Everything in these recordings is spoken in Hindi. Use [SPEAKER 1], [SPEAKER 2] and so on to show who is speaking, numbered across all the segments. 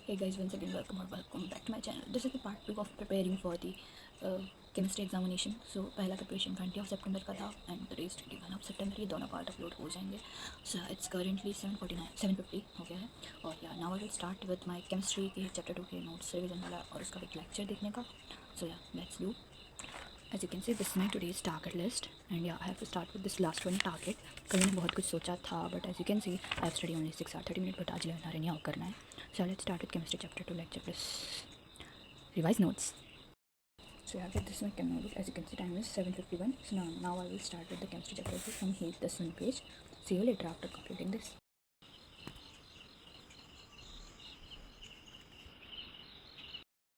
[SPEAKER 1] Hey guys, once again welcome back to my channel. This is the part 2 of preparing for the chemistry examination. So पहला preparation 20 of September का था and today is 21 of September. ये दोनों part upload हो जाएंगे. So it's currently 7:50 हो गया है और yeah, now I will start with my chemistry के chapter 2 के notes revision वाला और उसका एक lecture देखने का. So yeah, let's do. As you can see, this is my today's target list and yeah, I have to start with this last one target. कल मैंने बहुत कुछ सोचा था but as you can see, I have studied only 6 hours 30 minutes but आज 11 hours करना है. So let's start with chemistry chapter 2 lecture plus revise notes. So yeah, this is my chem notebook. As you can see, time is 7:51. So now I will start with the chemistry chapter 2 from here, this one page. See you later after completing this.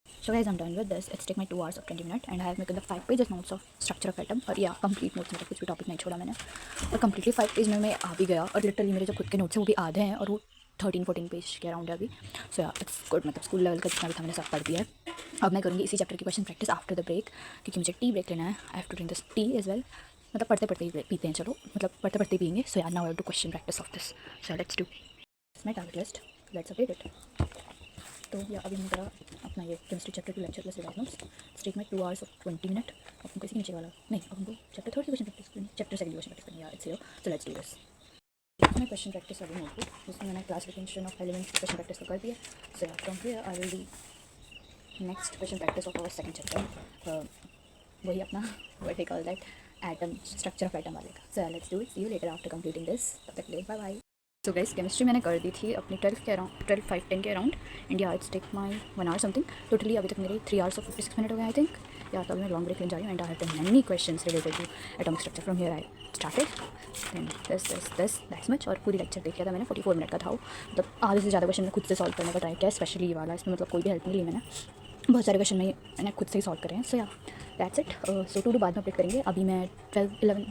[SPEAKER 1] So guys, I'm done with this. It's take my 2 hours of 20 minutes and I have made the 5 pages notes of structure of atom और या complete notes मतलब कुछ भी टॉपिक नहीं छोड़ा मैंने और completely 5 पेज में मैं आ भी गया और लिटरली मेरे जो खुद के नोट्स हैं वो भी आधे हैं और वो 13-14 पेज के अराउंड है अभी. सो या इट्स गुड, मतलब स्कूल लेवल का जितना भी था मैंने सब पढ़ दिया है. अब मैं करूँगी इसी चैप्टर की question practice after the break क्योंकि मुझे टी ब्रेक लेना है. I have to drink this tea as well, मतलब पढ़ते पढ़ते ही पीते हैं, चलो मतलब पढ़ते पढ़ते पियेंगे. सो यार now I have to question practice of this. So let's do my target list, let's update it. तो या अभी मैंने करा अपना ये chemistry chapter 2 lecture plus revise notes. स्टेक में 2 hours of 20 minutes. अब हमको इसी के नीचे वाला नहीं, अब हमको चैप्टर 3 की क्वेश्चन प्रैक्टिस करनी है, चैप्टर 2 की क्वेश्चन प्रैक्टिस करनी है. It's here. So let's do this. मैं क्वेश्चन प्रैक्टिस वाली नोटबुक जिसमें मैंने classification of elements question practice कर दिया. So from here I will do next question practice of our second chapter, वही अपना what we call that atom structure of atom वाले का. So let's do it. See you later after completing this. तब तक के लिए bye bye. So guys, chemistry मैंने कर दी थी अपनी 12 के अराउंड 12:05-10 के अराउंड एंड या it's take my 1 hour something. Totally अभी तक मेरे 3 hours of 56 minutes हो गए आई थिंक. या तो अभी मैं लॉन्ग ब्रेक लेने जा रही हूँ and I have done many questions related to atomic structure from here I started then this that's much. और पूरी लेक्चर देख लिया था मैंने, 44 minutes का था वो. मतलब आधे से ज़्यादा क्वेश्चन मैं खुद से सॉल्व करने का ट्राई किया, स्पेशली ये वाला. इसमें मतलब कोई भी हेल्प नहीं ली मैंने, बहुत सारे क्वेश्चन मैंने खुद से ही सॉल्व करे हैं. सो या दैट्स इट. सो 2 बाद में अपडेट करेंगे. अभी मैं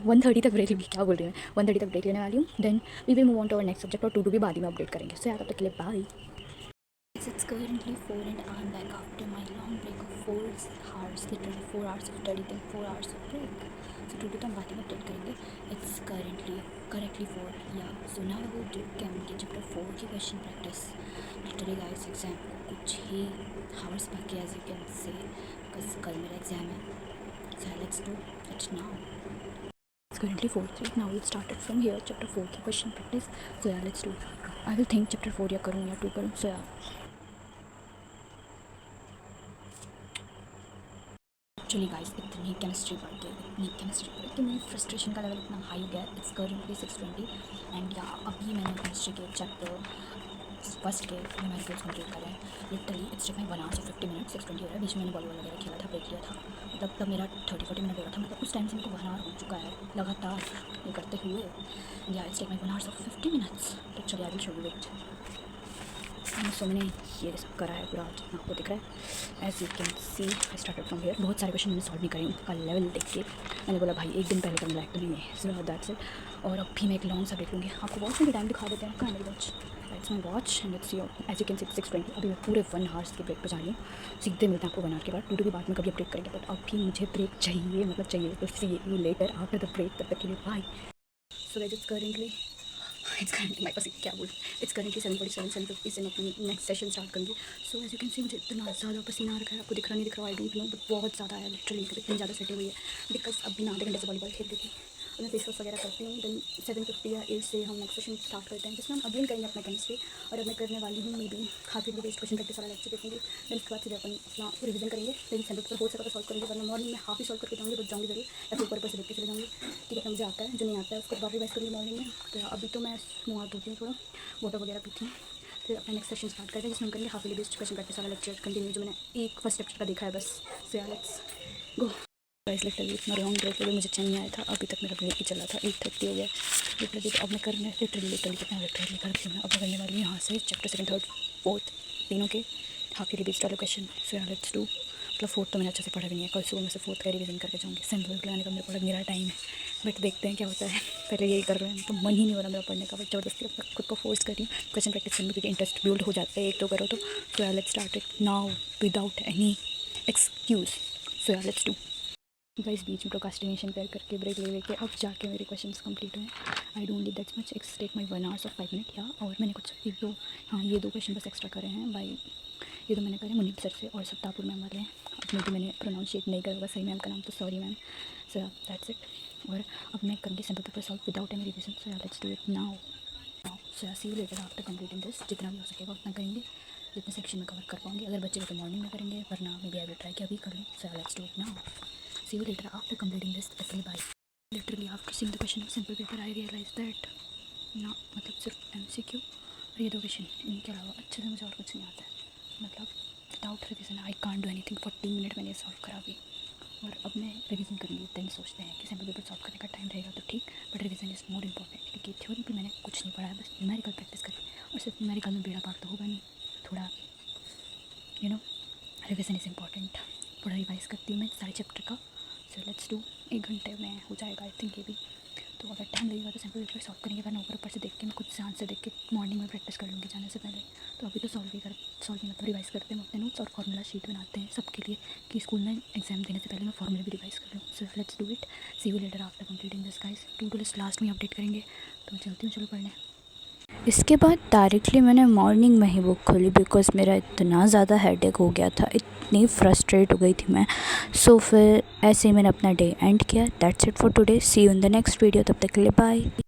[SPEAKER 1] 1:30 तक ब्रेक, क्या बोल रही हूँ मैं, 1:30 तक ब्रेक लेने वाली हूँ. Then we will move on to our next subject और 2 भी बाद ही में अपडेट करेंगे. सो यार तब तक के लिए bye. It's currently 4 and I'm back after my long break of 4 hours, literally 4 hours of study then 4 hours of break. So today तो हम बातें अपडेट करेंगे. It's correctly 4. Yeah. So now we will do chem के chapter 4 की question practice. Literally guys, exam को कुछ ही hours बाकी as you can say because कल मेरा exam है. So let's do it now. It's currently 4:03. Now we'll start it from here. Chapter 4 की question practice. So yeah, let's do. I will think chapter 4 या करूँ या 2 करूँ. So yeah. एक्चुअली गाइस इतनी केमिस्ट्री पढ़ के मेरी फ्रस्ट्रेशन का लेवल इतना हाई हो गया. इट्स करंटली 6:20 एंड या अभी मैंने केमिस्ट्री के चैप्टर फर्स्ट के न्यूमेरिकल्स कंप्लीट करे हैं. Literally it's take my 1 hour 50 minutes. 6:20 हो रहा है. बीच में मैंने बॉलीबॉल वगैरह खेला था, ब्रेक लिया था, मतलब तब मेरा 30-40 minutes हो रहा था. मतलब उस टाइम से मेरे को 1 hour हो चुका है लगातार ये करते हुए. या it's take my 1 hour 50 minutes. तो चलिए I will show you it. So मैंने ये सब करा है पूरा जितना आपको दिख रहा है. As you can see I started from here. बहुत सारे क्वेश्चन मैंने सॉल्व नहीं करे उनका लेवल देख के मैंने बोला भाई एक दिन पहले करना लायक तो नहीं है. सो दैट्स इट. और अब भी मैं एक लॉन्ग सा देख लूँगी. आपको वॉच में टाइम दिखा देते हैं. कहाँ मेरी watch? That's my watch and it's your. As you can see 6:20. अभी मैं पूरे 1 hour के ब्रेक पर जा रही हूँ. सीधे मिलते हैं आपको 1 hour के बाद. 2 के बाद में कभी अपडेट करेंगे बट अभी मुझे ब्रेक चाहिए, मतलब चाहिए. तो see you later after the break. तब तक के लिए bye. So that it's currently मैं पसी क्या बोलूँ. इट्स करंटली 7:47 7:50 से मैं अपनी नेक्स्ट सेशन स्टार्ट करूँगी. So as you can see मुझे इतना ज़्यादा पसीना आ रखा है. आपको दिख रहा नहीं दिख रहा आई डोंट नो बट बहुत ज़्यादा है. लिटरली इतनी ज़्यादा सटी हुई है बिकॉज अभी ना आधे घंटे से वॉलीबॉल खेल रही थी. और मैं फेस वॉश वगैरह करती हूँ. देन 7:50 या 8 से हम नेक्स्ट सेशन स्टार्ट करते हैं जिसमें हम अगेन करेंगे अपना केमिस्ट्री. और अब मैं करने वाली हूँ may be half yearly based question practice वाला लेक्चर देखूँगी. देन उसके बाद फिर अपन अपना रिविजन करेंगे. देन सेंटर पर हो सका तो सॉल्व करेंगे वरना मॉर्निंग में हाफ ही सॉल्व करके जाऊँगी, बट जाऊँगी जरूर या फिर ऊपर से देख के चले जाऊँगी. ठीक है, मुझे आता है, जो नहीं आता है उसको दोबारा रिवाइज करूँगी मॉर्निंग में. तो अभी तो मैं मुँह हाथ धोती हूँ, थोड़ा वाटर वगैरह पीती हूँ. फिर अपना नेक्स्ट सेशन स्टार्ट करते हैं जिसमें हम करेंगे half yearly based question practice वाला लेक्चर कंटिन्यू जो मैंने एक फर्स्ट चैप्टर का देखा है बस. सो yeah let's go. Guys literally इतना लॉन्ग ब्रेक ले मुझे चैन नहीं आया था. अभी तक मेरा ब्रेक ही चला था. 8:30 हो गया लिटरली. तो अब मैं करने लिटरली कितना लिटरली करती हूँ मैं. अब करने वाली हूँ यहाँ से चैप्टर 2, 3, 4 तीनों के हाफ ईयरली बेस्ड वाले question. So yeah let's do. मतलब 4 तो मैंने अच्छे से पढ़ा भी नहीं है. कल सुबह में से 4 का रिविजन करके जाऊँगी. सिंपल लगाने का मेरे को लग नहीं रहा टाइम है बट देखते हैं क्या होता है. पहले यही कर रहे हैं तो मन ही नहीं हो रहा मेरा पढ़ने का, बट ज़बरदस्ती अपना खुद को फोर्स कर रही हूँ क्वेश्चन प्रैक्टिस करने क्योंकि इंटरेस्ट बिल्ड हो जाता है एक तो करो तो. So yeah let's start it now without any excuse. So yeah let's do. Guys बीच में प्रोकास्टिनेशन करके ब्रेक ले लेके अब जाके मेरे क्वेश्चंस कंप्लीट हुए. I don't need that much. It's take my 1 hour 5 minutes. या और मैंने कुछ 1-2 हाँ ये 2 क्वेश्चन बस एक्स्ट्रा करे हैं बाई ये तो मैंने करे मुनीब सर से और सत्तापुर मैम वाले हैं। अपने तो मैंने प्रोनाउंशिएट नहीं करा होगा सही मैम का नाम, तो sorry ma'am. So that's it. और अब मैं करूँगी sample paper solve without any revision. So let's do it now. So see you later after completing this. जितना भी हो सकेगा उतना करेंगे, जितने सेक्शन में कवर कर पाऊँगी। अगर बच्चे तो मॉर्निंग में करेंगे, वरना maybe I will try कि अभी कर लूँ। So let's do it now. See you later after completing this. Okay bye. Literally after seeing the question of simple paper I realise that ना, मतलब सिर्फ MCQ और ये 2 क्वेश्चन, इनके अलावा अच्छे से मुझे और कुछ नहीं आता है। मतलब without revision I can't do anything. 14 minute मैंने सॉल्व करा अभी, और अब मैं रिवीजन करूँगी। देन सोचते हैं कि सैम्पल पेपर सॉल्व करने का टाइम रहेगा तो ठीक, but revision is more important, क्योंकि थ्योरी भी मैंने कुछ नहीं पढ़ा है, बस न्यूमेरिकल प्रैक्टिस करी। और सिर्फ न्यूमेरिकल में बेड़ा पार तो होगा नहीं, थोड़ा रिवीजन इज़ इंपॉर्टेंट। थोड़ा रिवाइज करती हूँ मैं सारे चैप्टर का। So let's do. 1 घंटे में हो जाएगा आई थिंक ये भी। तो अगर टाइम लगेगा तो सैम्पल पेपर सॉल्व करेंगे, वरना ऊपर से देख के मैं खुद से आंसर देख के मॉर्निंग में प्रैक्टिस कर लूँगी जाने से पहले। तो अभी तो सॉल्व मतलब रिवाइज़ करते हैं अपने नोट्स, और फार्मूला शीट बनाते हैं सबके लिए, कि स्कूल में एग्जाम देने से पहले मैं फार्मूला भी रिवाइज़ कर लूँ। So let's do it. See you later after completing this guys. To list last में अपडेट करेंगे। तो मैं चलती हूँ, चलो पढ़ने। इसके बाद डायरेक्टली मैंने मॉर्निंग में ही बुक खोली, बिकॉज़ मेरा इतना ज़्यादा हेडेक हो गया था, इतनी फ्रस्ट्रेट हो गई थी मैं। सो फिर ऐसे ही मैंने अपना डे एंड किया। That's it for today. See you in the next video. तब तक के लिए बाय।